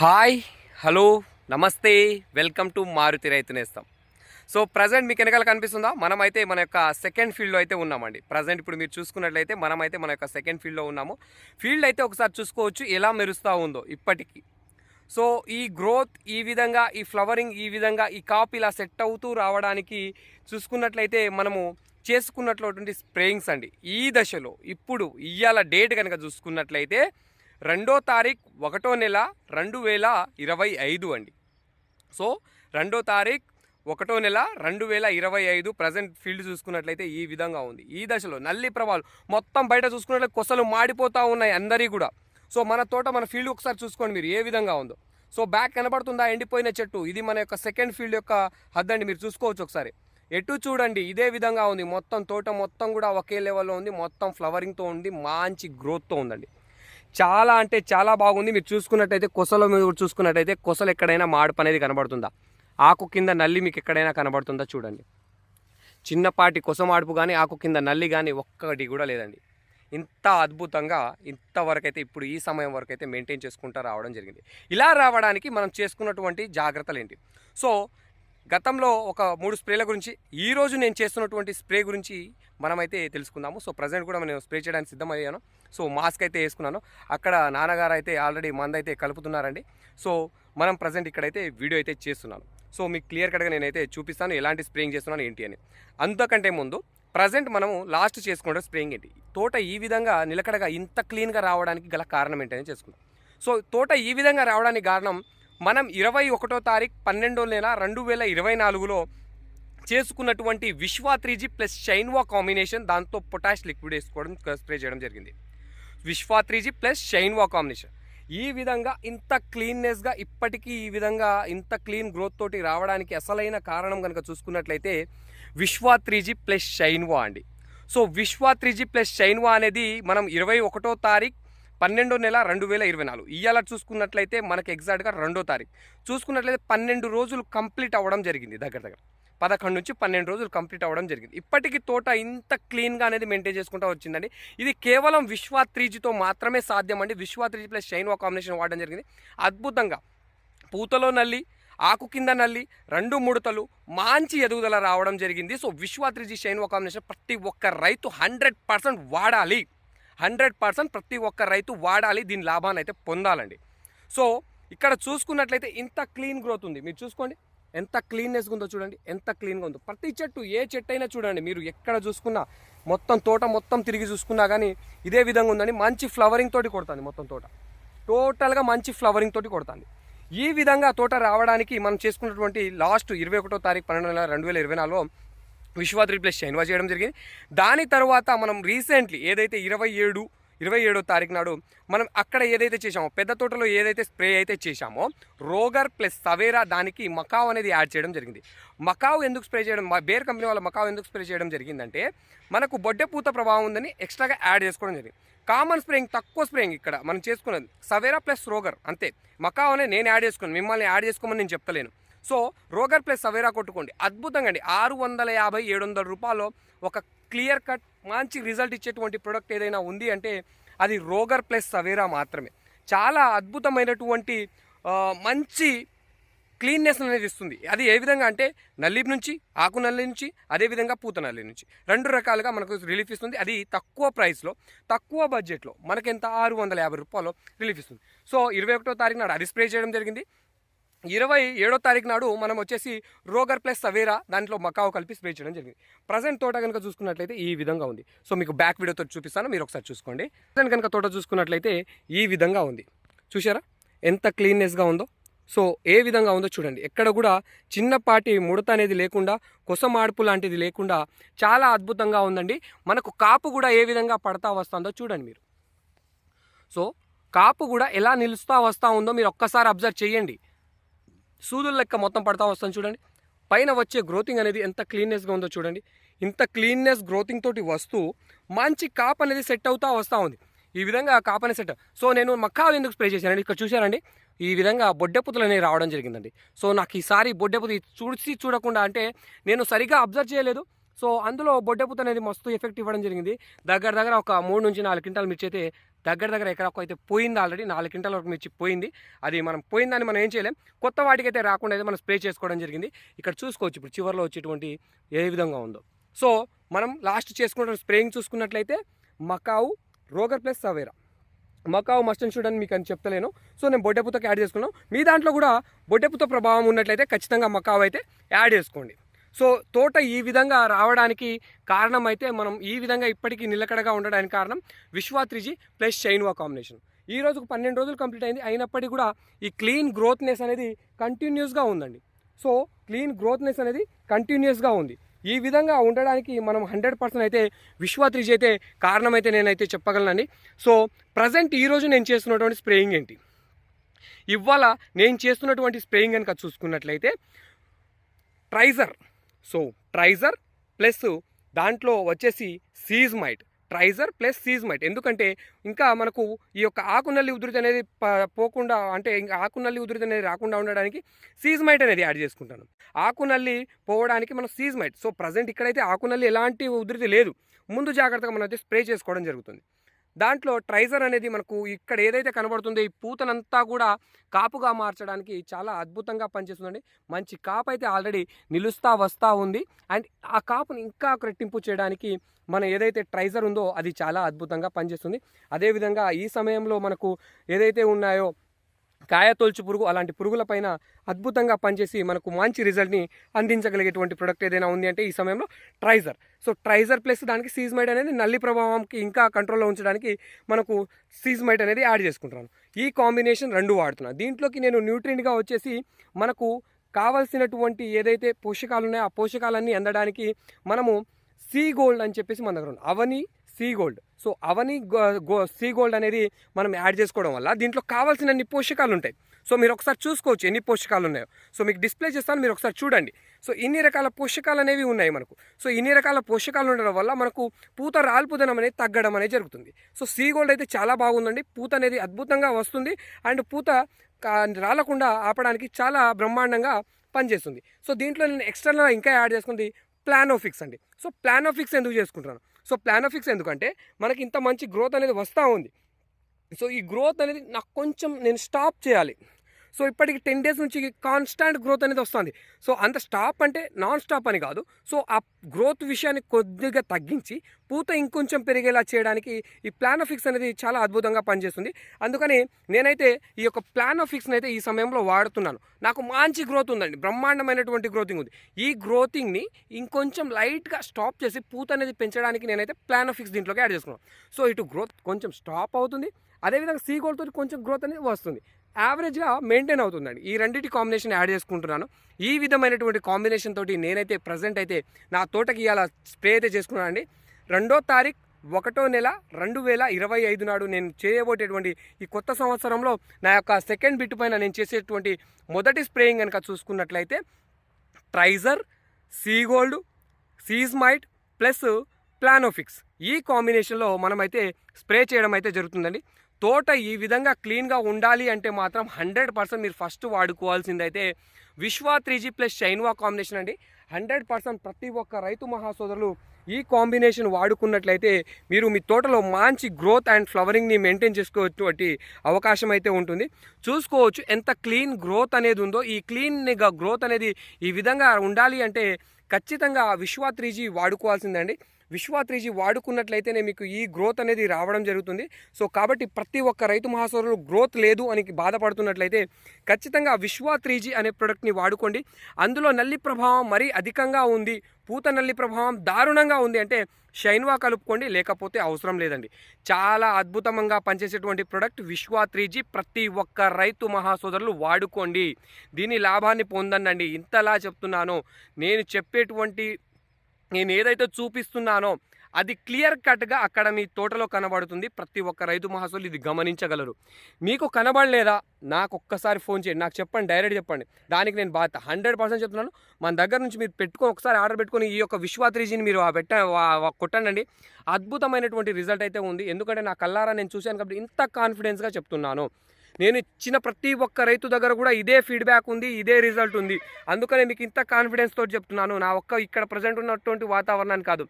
Hi, hello, నమస్తే, welcome to Maruti రైతు నేస్తం. సో ప్రజెంట్ మీకు వెనకాల కనిపిస్తుందా? మనమైతే మన యొక్క సెకండ్ ఫీల్డ్లో అయితే ఉన్నామండి. ప్రజెంట్ ఇప్పుడు మీరు చూసుకున్నట్లయితే మనమైతే మన యొక్క సెకండ్ ఫీల్డ్లో ఉన్నాము. ఫీల్డ్ అయితే ఒకసారి చూసుకోవచ్చు ఎలా మెరుస్తూ ఉందో ఇప్పటికీ. సో ఈ గ్రోత్ ఈ విధంగా, ఈ ఫ్లవరింగ్ ఈ విధంగా, ఈ కాప్ ఇలా సెట్ అవుతూ రావడానికి చూసుకున్నట్లయితే మనము చేసుకున్నటువంటి స్ప్రేయింగ్స్ అండి. ఈ దశలో ఇప్పుడు ఇవాళ డేట్ కనుక చూసుకున్నట్లయితే 2వ తారీఖు 1వ నెల 2025 అండి. సో 2వ తారీఖు 1వ నెల 2025 ప్రజెంట్ ఫీల్డ్ చూసుకున్నట్లయితే ఈ విధంగా ఉంది. ఈ దశలో నల్లి ప్రభావాలు మొత్తం బయట చూసుకున్నట్లయితే కొసలు మాడిపోతూ ఉన్నాయి అందరికీ కూడా. సో మన తోట, మన ఫీల్డ్ ఒకసారి చూసుకోండి మీరు ఏ విధంగా ఉందో. సో బ్యాక్ కనబడుతుందా ఎండిపోయిన చెట్టు? ఇది మన యొక్క సెకండ్ ఫీల్డ్ యొక్క హద్దండి, మీరు చూసుకోవచ్చు ఒకసారి. ఎటు చూడండి ఇదే విధంగా ఉంది. మొత్తం తోట మొత్తం కూడా ఒకే లెవెల్లో ఉంది. మొత్తం ఫ్లవరింగ్తో ఉంది, మంచి గ్రోత్తో ఉందండి. చాలా అంటే చాలా బాగుంది. మీరు చూసుకున్నట్టయితే కొసలో మీరు చూసుకున్నట్టయితే కొసలు ఎక్కడైనా మాడుపు అనేది కనబడుతుందా? ఆకు కింద నల్లి మీకు ఎక్కడైనా కనబడుతుందా? చూడండి, చిన్నపాటి కొస మాడుపు కానీ ఆకు కింద నల్లి కానీ ఒక్కటి కూడా లేదండి. ఇంత అద్భుతంగా ఇంతవరకు అయితే ఇప్పుడు ఈ సమయం వరకు అయితే మెయింటైన్ చేసుకుంటూ రావడం జరిగింది. ఇలా రావడానికి మనం చేసుకున్నటువంటి జాగ్రత్తలు ఏంటి? సో గతంలో ఒక 3 స్ప్రేల గురించి, ఈరోజు నేను చేస్తున్నటువంటి స్ప్రే గురించి మనమైతే తెలుసుకుందాము. సో ప్రజెంట్ కూడా నేను స్ప్రే చేయడానికి సిద్ధమయ్యాను. సో మాస్క్ అయితే వేసుకున్నాను. అక్కడ నాన్నగారు అయితే ఆల్రెడీ మందైతే కలుపుతున్నారండి. సో మనం ప్రజెంట్ ఇక్కడైతే వీడియో అయితే చేస్తున్నాను. సో మీకు క్లియర్ కట్గా నేనైతే చూపిస్తాను ఎలాంటి స్ప్రేయింగ్ చేస్తున్నాను ఏంటి అని. అంతకంటే ముందు ప్రజెంట్ మనము లాస్ట్ చేసుకునే స్ప్రేయింగ్ ఏంటి, తోట ఈ విధంగా నిలకడగా ఇంత క్లీన్గా రావడానికి గల కారణం ఏంటని చేసుకుందాం. సో తోట ఈ విధంగా రావడానికి కారణం, మనం 21వ తారీఖు 12వ నెల 2024లో చేసుకున్నటువంటి విశ్వా 3G ప్లస్ షైన్వా కాంబినేషన్, దాంతో పొటాష్ లిక్విడ్ వేసుకోవడం, స్ప్రే చేయడం జరిగింది. విశ్వా 3G ప్లస్ షైన్వా కాంబినేషన్ ఈ విధంగా ఇంత క్లీన్నెస్గా ఇప్పటికీ ఈ విధంగా ఇంత క్లీన్ గ్రోత్ తోటి రావడానికి అసలైన కారణం కనుక చూసుకున్నట్లయితే విశ్వా 3G ప్లస్ షైన్వా అండి. సో విశ్వా 3G ప్లస్ షైన్వా అనేది మనం 21వ తారీఖు 12వ నెల 2024 ఇవాళ చూసుకున్నట్లయితే మనకి ఎగ్జాక్ట్గా 2వ తారీఖు చూసుకున్నట్లయితే 12 రోజులు కంప్లీట్ అవ్వడం జరిగింది. దగ్గర 11 నుంచి 12 రోజులు కంప్లీట్ అవ్వడం జరిగింది. ఇప్పటికీ తోట ఇంత క్లీన్గా అనేది మెయింటైన్ చేసుకుంటూ వచ్చిందండి. ఇది కేవలం విశ్వా 3Gతో మాత్రమే సాధ్యం అండి. విశ్వా 3G ప్లస్ షైన్వా కాంబినేషన్ వాడడం జరిగింది. అద్భుతంగా పూతలో నల్లి, ఆకు కింద నల్లి, 2 ముడతలు, మంచి ఎదుగుదల రావడం జరిగింది. సో విశ్వా 3G షైన్వా కాంబినేషన్ ప్రతి ఒక్క రైతు 100% వాడాలి. 100% ప్రతి ఒక్క రైతు వాడాలి. దీని లాభాన్ని అయితే పొందాలండి. సో ఇక్కడ చూసుకున్నట్లయితే ఇంత క్లీన్ గ్రోత్ ఉంది. మీరు చూసుకోండి ఎంత క్లీన్నెస్గా ఉందో చూడండి, ఎంత క్లీన్గా ఉందో. ప్రతి చెట్టు, ఏ చెట్టు అయినా చూడండి, మీరు ఎక్కడ చూసుకున్నా మొత్తం తోట మొత్తం తిరిగి చూసుకున్నా కానీ ఇదే విధంగా ఉందండి. మంచి ఫ్లవరింగ్ తోటి కొడుతుంది. మొత్తం తోట టోటల్గా మంచి ఫ్లవరింగ్ తోటి కొడుతుంది. ఈ విధంగా తోట రావడానికి మనం చేసుకున్నటువంటి లాస్ట్ 21వ తారీఖు 12వ నెల 2024లో విశ్వా 3G ప్లస్ షైన్వా చేయడం జరిగింది. దాని తర్వాత మనం రీసెంట్లీ ఏదైతే 27వ తారీఖు నాడు మనం అక్కడ ఏదైతే చేసామో, పెద్ద తోటలో ఏదైతే స్ప్రే అయితే చేశామో, రోగర్ ప్లస్ సవేరా, దానికి మకావ్ అనేది యాడ్ చేయడం జరిగింది. మకావ్ ఎందుకు స్ప్రే చేయడం, బేర్ కంపెనీ వాళ్ళ మకావ్ ఎందుకు స్ప్రే చేయడం జరిగిందంటే, మనకు బొడ్డె పూత ప్రభావం ఉందని ఎక్స్ట్రాగా యాడ్ చేసుకోవడం జరిగింది. కామన్ స్ప్రేయింగ్, తక్కువ స్ప్రేయింగ్ ఇక్కడ మనం చేసుకున్నది సవేరా ప్లస్ రోగర్ అంతే. మకావ్ అనేది నేను యాడ్ చేసుకున్నాను, మిమ్మల్ని యాడ్ చేసుకోమని నేను చెప్తలేను. సో రోగర్ ప్లస్ సవేరా కొట్టుకోండి, అద్భుతంగా అండి. 650-700 రూపాయలు ఒక క్లియర్ కట్ మంచి రిజల్ట్ ఇచ్చేటువంటి ప్రోడక్ట్ ఏదైనా ఉంది అంటే అది రోగర్ ప్లస్ సవేరా మాత్రమే. చాలా అద్భుతమైనటువంటి మంచి క్లీన్నెస్ అనేది ఇస్తుంది. అది ఏ విధంగా అంటే నల్లి నుంచి, ఆకు నల్లి నుంచి, అదేవిధంగా పూత నల్లి నుంచి 2 రకాలుగా మనకు రిలీఫ్ ఇస్తుంది. అది తక్కువ ప్రైస్లో, తక్కువ బడ్జెట్లో మనకి ఎంత 650 రూపాయలు రిలీఫ్ ఇస్తుంది. సో 21వ తారీఖు నాడు అది స్ప్రే చేయడం జరిగింది. 27వ తారీఖు నాడు మనం వచ్చేసి రోగర్ ప్లస్ సవేరా దాంట్లో మకావు కలిపి స్ప్రే చేయడం జరిగింది. ప్రజెంట్ తోట కనుక చూసుకున్నట్లయితే ఈ విధంగా ఉంది. సో మీకు బ్యాక్ వీడియోతో చూపిస్తాను, మీరు ఒకసారి చూసుకోండి. ప్రజెంట్ కనుక తోట చూసుకున్నట్లయితే ఈ విధంగా ఉంది. చూసారా ఎంత క్లీన్నెస్గా ఉందో? సో ఏ విధంగా ఉందో చూడండి. ఎక్కడ కూడా చిన్నపాటి ముడత అనేది లేకుండా, కొస మార్పు లాంటిది లేకుండా చాలా అద్భుతంగా ఉందండి. మనకు కాపు కూడా ఏ విధంగా పడతా వస్తుందో చూడండి మీరు. సో కాపు కూడా ఎలా నిలుస్తూ వస్తూ ఉందో మీరు ఒక్కసారి అబ్జర్వ్ చేయండి. సూదుల లెక్క మొత్తం పడతా వస్తాను చూడండి. పైన వచ్చే గ్రోతింగ్ అనేది ఎంత క్లీన్నెస్గా ఉందో చూడండి. ఇంత క్లీన్నెస్ గ్రోతింగ్ తోటి వస్తూ మంచి కాప్ అనేది సెట్ అవుతూ వస్తూ ఉంది. ఈ విధంగా కాప్ అనేది సెట్. సో నేను మక్కాలు ఎందుకు స్ప్రే చేశానండి, ఇక్కడ చూశారండి ఈ విధంగా బొడ్డెపుతులు అనేవి రావడం జరిగిందండి. సో నాకు ఈసారి బొడ్డెపుత చూడకుండా అంటే నేను సరిగ్గా అబ్జర్వ్ చేయలేదు. సో అందులో బొడ్డెపుత అనేది మస్తు ఎఫెక్ట్ ఇవ్వడం జరిగింది. దగ్గర ఒక 3 నుంచి 4 క్వింటాల్ మిర్చి అయితే దగ్గర దగ్గర ఎకరాకు అయితే పోయింది, ఆల్రెడీ 4 క్వింటాల వరకు మిర్చి పోయింది. అది మనం పోయిందని మనం ఏం చేయలేం, కొత్త వాటికైతే రాకుండా అయితే మనం స్ప్రే చేసుకోవడం జరిగింది. ఇక్కడ చూసుకోవచ్చు ఇప్పుడు చివరిలో వచ్చేటువంటి ఏ విధంగా ఉందో. సో మనం లాస్ట్ చేసుకున్న స్ప్రేయింగ్ చూసుకున్నట్లయితే మకావు, రోగర్ ప్లస్ సవేరా. మకావు మస్ట్ అండ్ షుడ్ అని మీకు అని చెప్తలేను. సో నేను బొడ్డెపుతకి యాడ్ చేసుకున్నాను. మీ దాంట్లో కూడా బొడ్డెపుత ప్రభావం ఉన్నట్లయితే ఖచ్చితంగా మకావు అయితే యాడ్ చేసుకోండి. సో తోట ఈ విధంగా రావడానికి కారణం అయితే మనం ఈ విధంగా ఇప్పటికీ నిలకడగా ఉండడానికి కారణం విశ్వా 3G ప్లస్ షైన్వా కాంబినేషన్. ఈ రోజుకు 12 రోజులు కంప్లీట్ అయింది, అయినప్పటికీ కూడా ఈ క్లీన్ గ్రోత్నెస్ అనేది కంటిన్యూస్గా ఉందండి. సో క్లీన్ గ్రోత్నెస్ అనేది కంటిన్యూస్గా ఉంది. ఈ విధంగా ఉండడానికి మనం 100% అయితే విశ్వా 3G అయితే కారణం అయితే నేనైతే చెప్పగలనండి. సో ప్రజెంట్ ఈరోజు నేను చేస్తున్నటువంటి స్ప్రేయింగ్ ఏంటి, ఇవాళ నేను చేస్తున్నటువంటి స్ప్రేయింగ్ కనుక చూసుకున్నట్లయితే ట్రైజర్. సో ట్రైజర్ ప్లస్ దాంట్లో వచ్చేసి సీజ్మైట్, ట్రైజర్ ప్లస్ సీజ్మైట్. ఎందుకంటే ఇంకా మనకు ఈ యొక్క ఆకునల్లి ఉధృతి అనేది పోకుండా, అంటే ఇంకా ఆకునల్లి ఉధృతి అనేది రాకుండా ఉండడానికి సీజ్మైట్ అనేది యాడ్ చేసుకుంటాను. ఆకునల్లి పోవడానికి మనం సీజ్మైట్. సో ప్రజెంట్ ఇక్కడైతే ఆకునల్లి ఎలాంటి ఉధృతి లేదు, ముందు జాగ్రత్తగా మనం అయితే స్ప్రే చేసుకోవడం జరుగుతుంది. దాంట్లో ట్రైజర్ అనేది మనకు ఇక్కడ ఏదైతే కనబడుతుందో ఈ పూతనంతా కూడా కాపుగా మార్చడానికి చాలా అద్భుతంగా పనిచేస్తుందండి. మంచి కాపు అయితే ఆల్రెడీ నిలుస్తా వస్తూ ఉంది. అండ్ ఆ కాపుని ఇంకా రెట్టింపు చేయడానికి మన ఏదైతే ట్రైజర్ ఉందో అది చాలా అద్భుతంగా పనిచేస్తుంది. అదేవిధంగా ఈ సమయంలో మనకు ఏదైతే ఉన్నాయో కాయ తొలుచు పురుగు, అలాంటి పురుగులపైన అద్భుతంగా పనిచేసి మనకు మంచి రిజల్ట్ని అందించగలిగేటువంటి ప్రొడక్ట్ ఏదైనా ఉంది అంటే ఈ సమయంలో ట్రైజర్. సో ట్రైజర్ ప్లస్ దానికి సీజ్మైట్ అనేది నల్లి ప్రభావంకి ఇంకా కంట్రోల్లో ఉంచడానికి మనకు సీజ్మైట్ అనేది యాడ్ చేసుకుంటున్నాను. ఈ కాంబినేషన్ 2 వాడుతున్నాను. దీంట్లోకి నేను న్యూట్రియంట్గా వచ్చేసి మనకు కావాల్సినటువంటి ఏదైతే పోషకాలు ఉన్నాయో ఆ పోషకాలన్నీ అందడానికి మనము సీ గోల్డ్ అని చెప్పేసి మన దగ్గర ఉంది, అవని సీ గోల్డ్. సో అవని సీ గోల్డ్ అనేది మనం యాడ్ చేసుకోవడం వల్ల దీంట్లో కావాల్సిన అన్ని పోషకాలు ఉంటాయి. సో మీరు ఒకసారి చూసుకోవచ్చు ఎన్ని పోషకాలు ఉన్నాయో. సో మీకు డిస్ప్లే చేస్తాను, మీరు ఒకసారి చూడండి. సో ఇన్ని రకాల పోషకాలు అనేవి ఉన్నాయి మనకు. సో ఇన్ని రకాల పోషకాలు ఉండడం వల్ల మనకు పూత రాల్పుదనం అనేది తగ్గడం అనేది జరుగుతుంది. సో సీ గోల్డ్ అయితే చాలా బాగుందండి, పూత అనేది అద్భుతంగా వస్తుంది అండ్ పూత రాలకుండా ఆపడానికి చాలా బ్రహ్మాండంగా పనిచేస్తుంది. సో దీంట్లో నేను ఎక్స్టర్నల్గా ఇంకా యాడ్ చేసుకుంది ప్లానోఫిక్స్ అండి. సో ప్లానోఫిక్స్ ఎందుకు చేసుకుంటున్నాను, సో ప్లానోఫిక్స్ ఎందుకంటే మనకి ఇంత మంచి గ్రోత్ అనేది వస్తూ ఉంది. సో ఈ గ్రోత్ అనేది నాకు కొంచెం నేను స్టాప్ చేయాలి. సో ఇప్పటికి 10 డేస్ నుంచి కాన్స్టాంట్ గ్రోత్ అనేది వస్తుంది. సో అంత స్టాప్ అంటే నాన్ స్టాప్ అని కాదు. సో ఆ గ్రోత్ విషయాన్ని కొద్దిగా తగ్గించి పూత ఇంకొంచెం పెరిగేలా చేయడానికి ఈ ప్లానోఫిక్స్ అనేది చాలా అద్భుతంగా పనిచేస్తుంది. అందుకని నేనైతే ఈ యొక్క ప్లానోఫిక్స్ని అయితే ఈ సమయంలో వాడుతున్నాను. నాకు మంచి గ్రోత్ ఉందండి, బ్రహ్మాండమైనటువంటి గ్రోతింగ్ ఉంది. ఈ గ్రోతింగ్ని ఇంకొంచెం లైట్గా స్టాప్ చేసి పూత అనేది పెంచడానికి నేనైతే ప్లానోఫిక్స్ దీంట్లోకి యాడ్ చేసుకున్నాను. సో ఇటు గ్రోత్ కొంచెం స్టాప్ అవుతుంది, అదేవిధంగా సీ గోల్డ్తో కొంచెం గ్రోత్ అనేది వస్తుంది, యావరేజ్గా మెయింటైన్ అవుతుందండి. ఈ రెండింటి కాంబినేషన్ యాడ్ చేసుకుంటున్నాను. ఈ విధమైనటువంటి కాంబినేషన్ తోటి నేనైతే ప్రజెంట్ అయితే నా తోటకి ఇలా స్ప్రే అయితే చేసుకున్నాను అండి. 2వ తారీఖు 1వ నెల 2025 నాడు నేను చేయబోయేటువంటి ఈ కొత్త సంవత్సరంలో నా యొక్క సెకండ్ బిట్ పైన నేను చేసేటువంటి మొదటి స్ప్రేయింగ్ కనుక చూసుకున్నట్లయితే ట్రైజర్, సీ గోల్డ్, సీజ్మైట్ ప్లస్ ప్లానోఫిక్స్ ఈ కాంబినేషన్లో మనమైతే స్ప్రే చేయడం అయితే జరుగుతుందండి. తోట ఈ విధంగా క్లీన్గా ఉండాలి అంటే మాత్రం 100% మీరు ఫస్ట్ వాడుకోవాల్సిందైతే విశ్వా 3G ప్లస్ షైన్వా కాంబినేషన్ అండి. 100% ప్రతి ఒక్క రైతు మహాసోదరులు ఈ కాంబినేషన్ వాడుకున్నట్లయితే మీరు మీ తోటలో మంచి గ్రోత్ అండ్ ఫ్లవరింగ్ని మెయింటైన్ చేసుకోవచ్చు అవకాశం అయితే ఉంటుంది. చూసుకోవచ్చు ఎంత క్లీన్ గ్రోత్ అనేది ఉందో. ఈ క్లీన్ గ్రోత్ అనేది ఈ విధంగా ఉండాలి అంటే ఖచ్చితంగా విశ్వా 3G వాడుకోవాల్సిందండి. విశ్వా 3G వాడుకున్నట్లయితేనే మీకు ఈ గ్రోత్ అనేది రావడం జరుగుతుంది. సో కాబట్టి ప్రతి ఒక్క రైతు మహాసోదరులు గ్రోత్ లేదు అని బాధపడుతున్నట్లయితే ఖచ్చితంగా విశ్వా 3G అనే ప్రోడక్ట్ని వాడుకోండి. అందులో నల్లి ప్రభావం మరీ అధికంగా ఉంది, పూత నల్లి ప్రభావం దారుణంగా ఉంది అంటే షైన్వా కలుపుకోండి, లేకపోతే అవసరం లేదండి. చాలా అద్భుతంగా పనిచేసేటువంటి ప్రోడక్ట్ విశ్వా 3G. ప్రతి ఒక్క రైతు మహాసోదరులు వాడుకోండి, దీని లాభాన్ని పొందండి. ఇంతలా చెప్తున్నాను, నేను ఏదైతే చూపిస్తున్నానో అది క్లియర్ కట్గా అక్కడ మీ తోటలో కనబడుతుంది. ప్రతి ఒక్క రైతు మహాసోదరులు ఇది గమనించగలరు. మీకు కనబడలేదా, నాకు ఒక్కసారి ఫోన్ చేయండి, నాకు చెప్పండి, డైరెక్ట్ చెప్పండి, దానికి నేను బాధ 100% చెప్తున్నాను. మన దగ్గర నుంచి మీరు పెట్టుకొని ఒకసారి ఆర్డర్ పెట్టుకొని ఈ యొక్క విశ్వా 3Gని మీరు కొట్టండి. అద్భుతమైనటువంటి రిజల్ట్ అయితే ఉంది. ఎందుకంటే నా కల్లారా నేను చూశాను కాబట్టి ఇంత కాన్ఫిడెన్స్గా చెప్తున్నాను. నేను ఇచ్చిన ప్రతి ఒక్క రైతు దగ్గర కూడా ఇదే ఫీడ్బ్యాక్ ఉంది, ఇదే రిజల్ట్ ఉంది. అందుకనే మీకు ఇంత కాన్ఫిడెన్స్ తోటి చెప్తున్నాను. నా ఒక్క ఇక్కడ ప్రజెంట్ ఉన్నటువంటి వాతావరణాన్ని కాదు,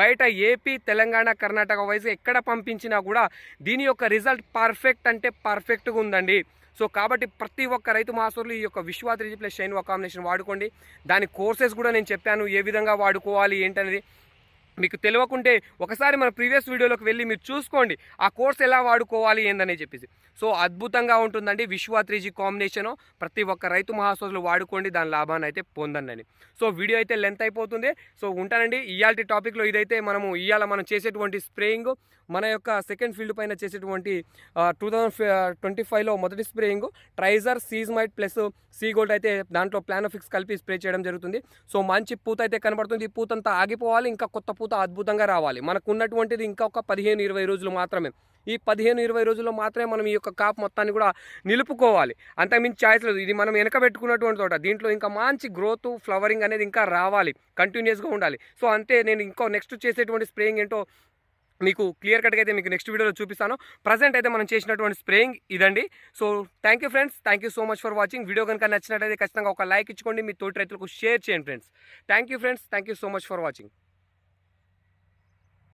బయట ఏపీ, తెలంగాణ, కర్ణాటక వైజ్ ఎక్కడ పంపించినా కూడా దీని యొక్క రిజల్ట్ పర్ఫెక్ట్ అంటే పర్ఫెక్ట్గా ఉందండి. సో కాబట్టి ప్రతి ఒక్క రైతు మహాసోదరులు ఈ యొక్క విశ్వ 3G ప్లస్ షైన్ కాంబినేషన్ వాడుకోండి. దాని కోర్సెస్ కూడా నేను చెప్పాను, ఏ విధంగా వాడుకోవాలి ఏంటనేది. మీకు తెలియకుంటే ఒకసారి మన ప్రీవియస్ వీడియోలోకి వెళ్ళి మీరు చూసుకోండి ఆ కోర్స్ ఎలా వాడుకోవాలి ఏందని చెప్పేసి. సో అద్భుతంగా ఉంటుందండి విశ్వ 3G కాంబినేషను. ప్రతి ఒక్క రైతు మహాసోదరులు వాడుకోండి, దాని లాభాన్ని అయితే పొందండి. సో వీడియో అయితే లెంత్ అయిపోతుంది. సో ఉంటానండి. ఇయాల్టి టాపిక్లో ఇదైతే మనం చేసేటువంటి స్ప్రేయింగ్, మన యొక్క సెకండ్ ఫీల్డ్ పైన చేసేటువంటి 2025లో మొదటి స్ప్రేయింగ్ ట్రైజర్, సీజ్మైట్ ప్లస్ సీ గోల్డ్ అయితే దాంట్లో ప్లానోఫిక్స్ కలిపి స్ప్రే చేయడం జరుగుతుంది. సో మంచి పూత అయితే కనబడుతుంది. ఈ పూత అంతా ఆగిపోవాలి, ఇంకా కొత్త పూత అద్భుతంగా రావాలి. మనకు ఉన్నటువంటిది ఇంకా ఒక 15-20 రోజులు మాత్రమే. ఈ 15-20 రోజుల్లో మాత్రమే మనం ఈ యొక్క కాప్ మొత్తాన్ని కూడా నిలుపుకోవాలి. అంతకుమించి ఛాయిస్ లేదు. ఇది మనం వెనకబెట్టుకున్నటువంటి తోట, దీంట్లో ఇంకా మంచి గ్రోత్, ఫ్లవరింగ్ అనేది ఇంకా రావాలి, కంటిన్యూస్గా ఉండాలి. సో అంతే. నేను ఇంకో నెక్స్ట్ చేసేటువంటి స్ప్రేయింగ్ ఏంటో మీకు క్లియర్ కట్గా అయితే మీకు నెక్స్ట్ వీడియోలో చూపిస్తాను. ప్రజెంట్ అయితే మనం చేసినటువంటి స్ప్రేయింగ్ ఇదండి. So thank you friends, thank you so much for watching. Video కనుక నచ్చినట్టయితే ఖచ్చితంగా ఒక లైక్ ఇచ్చుకోండి, మీ తోటి రైతులకు షేర్ చేయండి friends. Thank you friends, thank you so much for watching.